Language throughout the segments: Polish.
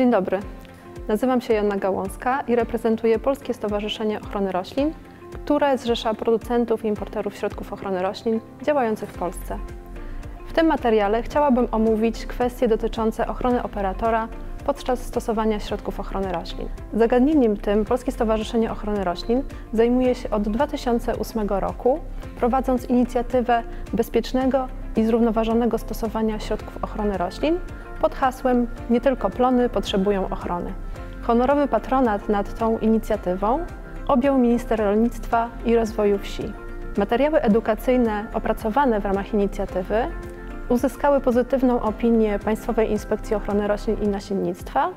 Dzień dobry, nazywam się Joanna Gałązka i reprezentuję Polskie Stowarzyszenie Ochrony Roślin, które zrzesza producentów i importerów środków ochrony roślin działających w Polsce. W tym materiale chciałabym omówić kwestie dotyczące ochrony operatora podczas stosowania środków ochrony roślin. Zagadnieniem tym Polskie Stowarzyszenie Ochrony Roślin zajmuje się od 2008 roku, prowadząc inicjatywę bezpiecznego i zrównoważonego stosowania środków ochrony roślin pod hasłem „Nie tylko plony potrzebują ochrony”. Honorowy patronat nad tą inicjatywą objął minister rolnictwa i rozwoju wsi. Materiały edukacyjne opracowane w ramach inicjatywy uzyskały pozytywną opinię Państwowej Inspekcji Ochrony Roślin i Nasiennictwa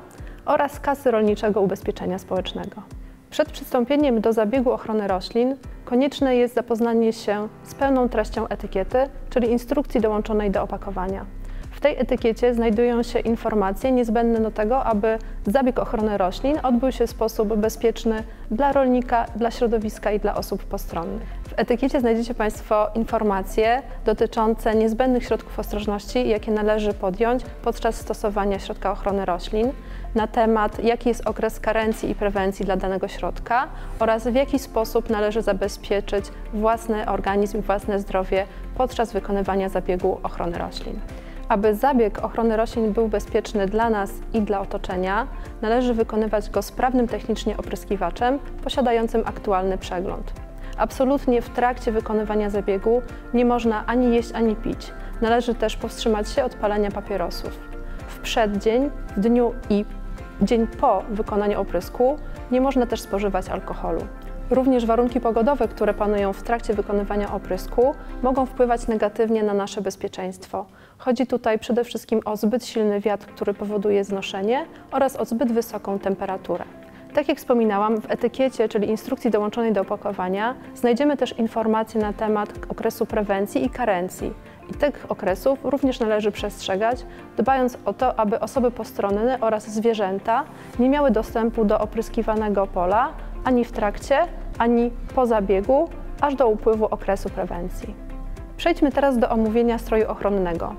oraz Kasy Rolniczego Ubezpieczenia Społecznego. Przed przystąpieniem do zabiegu ochrony roślin konieczne jest zapoznanie się z pełną treścią etykiety, czyli instrukcji dołączonej do opakowania. W tej etykiecie znajdują się informacje niezbędne do tego, aby zabieg ochrony roślin odbył się w sposób bezpieczny dla rolnika, dla środowiska i dla osób postronnych. W etykiecie znajdziecie Państwo informacje dotyczące niezbędnych środków ostrożności, jakie należy podjąć podczas stosowania środka ochrony roślin, na temat, jaki jest okres karencji i prewencji dla danego środka oraz w jaki sposób należy zabezpieczyć własny organizm i własne zdrowie podczas wykonywania zabiegu ochrony roślin. Aby zabieg ochrony roślin był bezpieczny dla nas i dla otoczenia, należy wykonywać go sprawnym technicznie opryskiwaczem posiadającym aktualny przegląd. Absolutnie w trakcie wykonywania zabiegu nie można ani jeść, ani pić. Należy też powstrzymać się od palenia papierosów. W przeddzień, w dniu i dzień po wykonaniu oprysku nie można też spożywać alkoholu. Również warunki pogodowe, które panują w trakcie wykonywania oprysku, mogą wpływać negatywnie na nasze bezpieczeństwo. Chodzi tutaj przede wszystkim o zbyt silny wiatr, który powoduje znoszenie, oraz o zbyt wysoką temperaturę. Tak jak wspominałam, w etykiecie, czyli instrukcji dołączonej do opakowania, znajdziemy też informacje na temat okresu prewencji i karencji. I tych okresów również należy przestrzegać, dbając o to, aby osoby postronne oraz zwierzęta nie miały dostępu do opryskiwanego pola ani w trakcie, ani po zabiegu, aż do upływu okresu prewencji. Przejdźmy teraz do omówienia stroju ochronnego.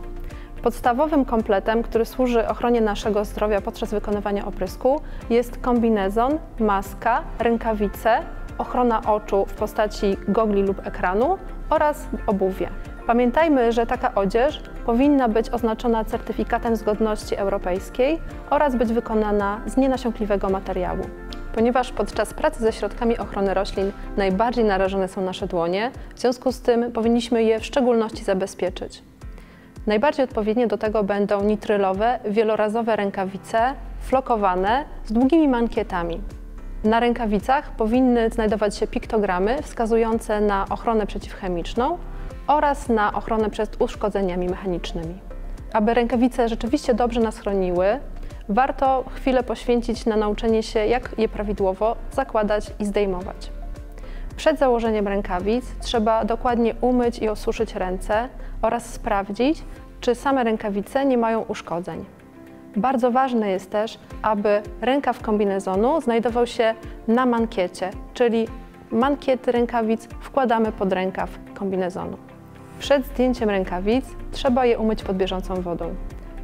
Podstawowym kompletem, który służy ochronie naszego zdrowia podczas wykonywania oprysku, jest kombinezon, maska, rękawice, ochrona oczu w postaci gogli lub ekranu oraz obuwie. Pamiętajmy, że taka odzież powinna być oznaczona certyfikatem zgodności europejskiej oraz być wykonana z nienasiąkliwego materiału. Ponieważ podczas pracy ze środkami ochrony roślin najbardziej narażone są nasze dłonie, w związku z tym powinniśmy je w szczególności zabezpieczyć. Najbardziej odpowiednie do tego będą nitrylowe, wielorazowe rękawice, flokowane, z długimi mankietami. Na rękawicach powinny znajdować się piktogramy wskazujące na ochronę przeciwchemiczną oraz na ochronę przed uszkodzeniami mechanicznymi. Aby rękawice rzeczywiście dobrze nas chroniły, warto chwilę poświęcić na nauczenie się, jak je prawidłowo zakładać i zdejmować. Przed założeniem rękawic trzeba dokładnie umyć i osuszyć ręce oraz sprawdzić, czy same rękawice nie mają uszkodzeń. Bardzo ważne jest też, aby rękaw kombinezonu znajdował się na mankiecie, czyli mankiety rękawic wkładamy pod rękaw kombinezonu. Przed zdjęciem rękawic trzeba je umyć pod bieżącą wodą.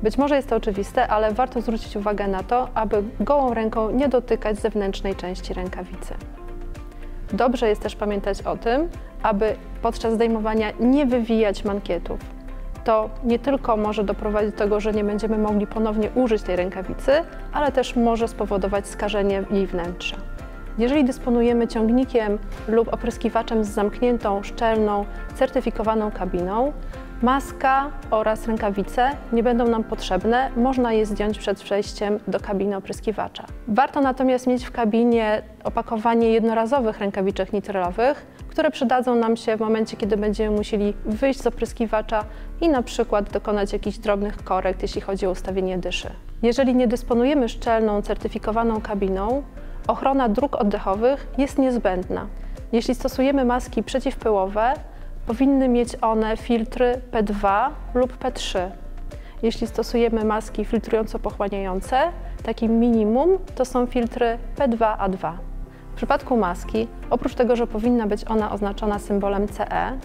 Być może jest to oczywiste, ale warto zwrócić uwagę na to, aby gołą ręką nie dotykać zewnętrznej części rękawicy. Dobrze jest też pamiętać o tym, aby podczas zdejmowania nie wywijać mankietów. To nie tylko może doprowadzić do tego, że nie będziemy mogli ponownie użyć tej rękawicy, ale też może spowodować skażenie jej wnętrza. Jeżeli dysponujemy ciągnikiem lub opryskiwaczem z zamkniętą, szczelną, certyfikowaną kabiną, maska oraz rękawice nie będą nam potrzebne, można je zdjąć przed przejściem do kabiny opryskiwacza. Warto natomiast mieć w kabinie opakowanie jednorazowych rękawiczek nitrylowych, które przydadzą nam się w momencie, kiedy będziemy musieli wyjść z opryskiwacza i na przykład dokonać jakichś drobnych korekt, jeśli chodzi o ustawienie dyszy. Jeżeli nie dysponujemy szczelną, certyfikowaną kabiną, ochrona dróg oddechowych jest niezbędna. Jeśli stosujemy maski przeciwpyłowe, powinny mieć one filtry P2 lub P3. Jeśli stosujemy maski filtrująco-pochłaniające, takim minimum to są filtry P2A2. W przypadku maski, oprócz tego, że powinna być ona oznaczona symbolem CE,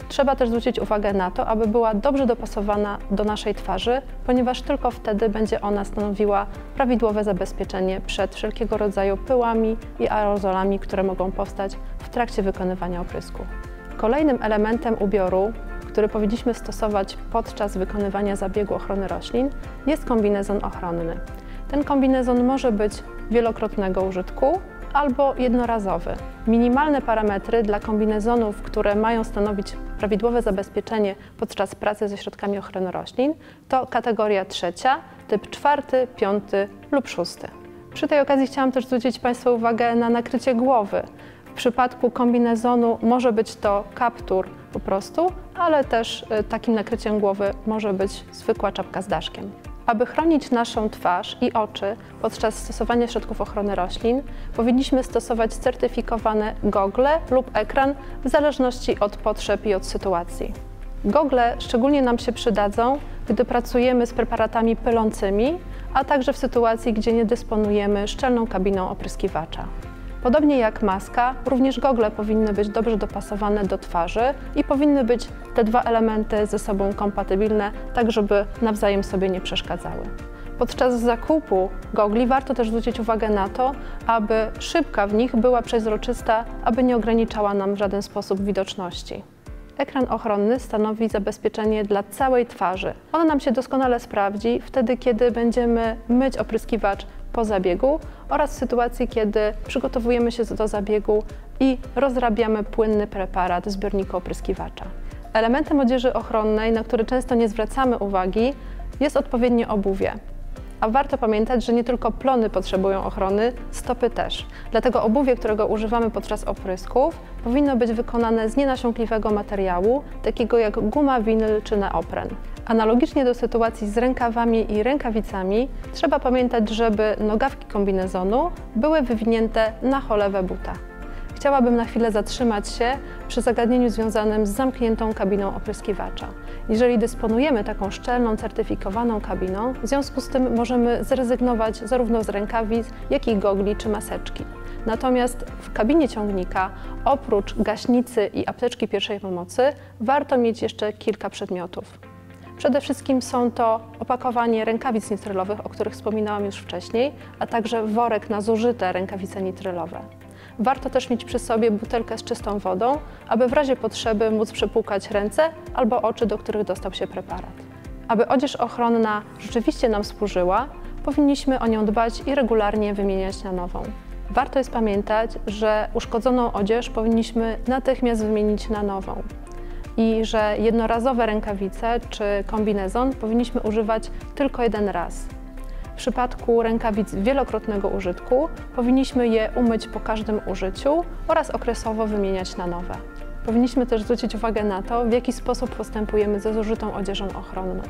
Trzeba też zwrócić uwagę na to, aby była dobrze dopasowana do naszej twarzy, ponieważ tylko wtedy będzie ona stanowiła prawidłowe zabezpieczenie przed wszelkiego rodzaju pyłami i aerozolami, które mogą powstać w trakcie wykonywania oprysku. Kolejnym elementem ubioru, który powinniśmy stosować podczas wykonywania zabiegu ochrony roślin, jest kombinezon ochronny. Ten kombinezon może być wielokrotnego użytku albo jednorazowy. Minimalne parametry dla kombinezonów, które mają stanowić prawidłowe zabezpieczenie podczas pracy ze środkami ochrony roślin, to kategoria 3, typ 4, 5 lub 6. Przy tej okazji chciałam też zwrócić Państwa uwagę na nakrycie głowy. W przypadku kombinezonu może być to kaptur po prostu, ale też takim nakryciem głowy może być zwykła czapka z daszkiem. Aby chronić naszą twarz i oczy podczas stosowania środków ochrony roślin, powinniśmy stosować certyfikowane gogle lub ekran w zależności od potrzeb i od sytuacji. Gogle szczególnie nam się przydadzą, gdy pracujemy z preparatami pylącymi, a także w sytuacji, gdzie nie dysponujemy szczelną kabiną opryskiwacza. Podobnie jak maska, również gogle powinny być dobrze dopasowane do twarzy i powinny być te dwa elementy ze sobą kompatybilne, tak żeby nawzajem sobie nie przeszkadzały. Podczas zakupu gogli warto też zwrócić uwagę na to, aby szybka w nich była przezroczysta, aby nie ograniczała nam w żaden sposób widoczności. Ekran ochronny stanowi zabezpieczenie dla całej twarzy. Ono nam się doskonale sprawdzi wtedy, kiedy będziemy myć opryskiwacz po zabiegu oraz w sytuacji, kiedy przygotowujemy się do zabiegu i rozrabiamy płynny preparat w zbiorniku opryskiwacza. Elementem odzieży ochronnej, na który często nie zwracamy uwagi, jest odpowiednie obuwie. A warto pamiętać, że nie tylko plony potrzebują ochrony, stopy też. Dlatego obuwie, którego używamy podczas oprysków, powinno być wykonane z nienasiąkliwego materiału, takiego jak guma, winyl czy neopren. Analogicznie do sytuacji z rękawami i rękawicami, trzeba pamiętać, żeby nogawki kombinezonu były wywinięte na cholewę buta. Chciałabym na chwilę zatrzymać się przy zagadnieniu związanym z zamkniętą kabiną opryskiwacza. Jeżeli dysponujemy taką szczelną, certyfikowaną kabiną, w związku z tym możemy zrezygnować zarówno z rękawic, jak i gogli czy maseczki. Natomiast w kabinie ciągnika, oprócz gaśnicy i apteczki pierwszej pomocy, warto mieć jeszcze kilka przedmiotów. Przede wszystkim są to opakowanie rękawic nitrylowych, o których wspominałam już wcześniej, a także worek na zużyte rękawice nitrylowe. Warto też mieć przy sobie butelkę z czystą wodą, aby w razie potrzeby móc przepłukać ręce albo oczy, do których dostał się preparat. Aby odzież ochronna rzeczywiście nam służyła, powinniśmy o nią dbać i regularnie wymieniać na nową. Warto jest pamiętać, że uszkodzoną odzież powinniśmy natychmiast wymienić na nową i że jednorazowe rękawice czy kombinezon powinniśmy używać tylko jeden raz. W przypadku rękawic wielokrotnego użytku powinniśmy je umyć po każdym użyciu oraz okresowo wymieniać na nowe. Powinniśmy też zwrócić uwagę na to, w jaki sposób postępujemy ze zużytą odzieżą ochronną.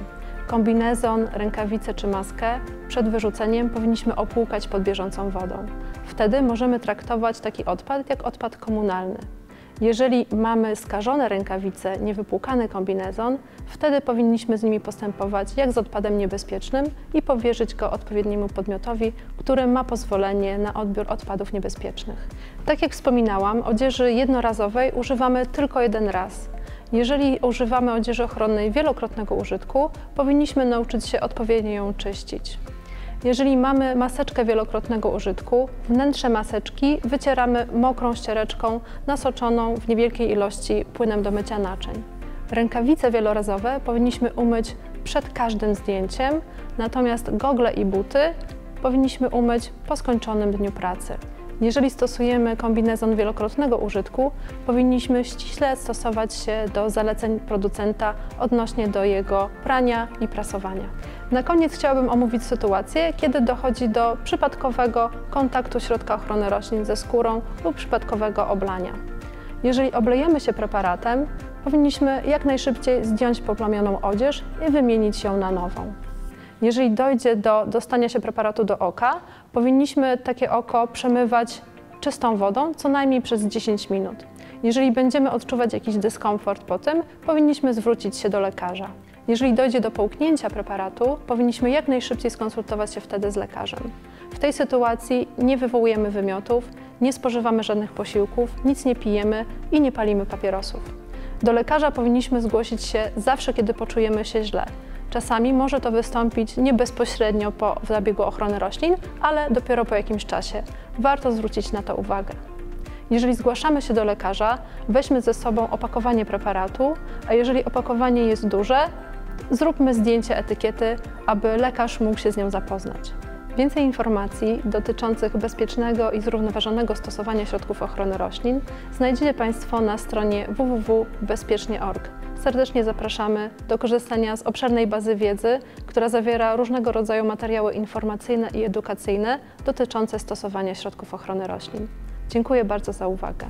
Kombinezon, rękawice czy maskę przed wyrzuceniem powinniśmy opłukać pod bieżącą wodą. Wtedy możemy traktować taki odpad jak odpad komunalny. Jeżeli mamy skażone rękawice, niewypłukany kombinezon, wtedy powinniśmy z nimi postępować jak z odpadem niebezpiecznym i powierzyć go odpowiedniemu podmiotowi, który ma pozwolenie na odbiór odpadów niebezpiecznych. Tak jak wspominałam, odzieży jednorazowej używamy tylko jeden raz. Jeżeli używamy odzieży ochronnej wielokrotnego użytku, powinniśmy nauczyć się odpowiednio ją czyścić. Jeżeli mamy maseczkę wielokrotnego użytku, wnętrze maseczki wycieramy mokrą ściereczką nasoczoną w niewielkiej ilości płynem do mycia naczyń. Rękawice wielorazowe powinniśmy umyć przed każdym zdjęciem, natomiast gogle i buty powinniśmy umyć po skończonym dniu pracy. Jeżeli stosujemy kombinezon wielokrotnego użytku, powinniśmy ściśle stosować się do zaleceń producenta odnośnie do jego prania i prasowania. Na koniec chciałabym omówić sytuację, kiedy dochodzi do przypadkowego kontaktu środka ochrony roślin ze skórą lub przypadkowego oblania. Jeżeli oblejemy się preparatem, powinniśmy jak najszybciej zdjąć poplamioną odzież i wymienić ją na nową. Jeżeli dojdzie do dostania się preparatu do oka, powinniśmy takie oko przemywać czystą wodą co najmniej przez 10 minut. Jeżeli będziemy odczuwać jakiś dyskomfort po tym, powinniśmy zwrócić się do lekarza. Jeżeli dojdzie do połknięcia preparatu, powinniśmy jak najszybciej skonsultować się wtedy z lekarzem. W tej sytuacji nie wywołujemy wymiotów, nie spożywamy żadnych posiłków, nic nie pijemy i nie palimy papierosów. Do lekarza powinniśmy zgłosić się zawsze, kiedy poczujemy się źle. Czasami może to wystąpić nie bezpośrednio po zabiegu ochrony roślin, ale dopiero po jakimś czasie. Warto zwrócić na to uwagę. Jeżeli zgłaszamy się do lekarza, weźmy ze sobą opakowanie preparatu, a jeżeli opakowanie jest duże, zróbmy zdjęcie etykiety, aby lekarz mógł się z nią zapoznać. Więcej informacji dotyczących bezpiecznego i zrównoważonego stosowania środków ochrony roślin znajdziecie Państwo na stronie www.bezpiecznie.org. Serdecznie zapraszamy do korzystania z obszernej bazy wiedzy, która zawiera różnego rodzaju materiały informacyjne i edukacyjne dotyczące stosowania środków ochrony roślin. Dziękuję bardzo za uwagę.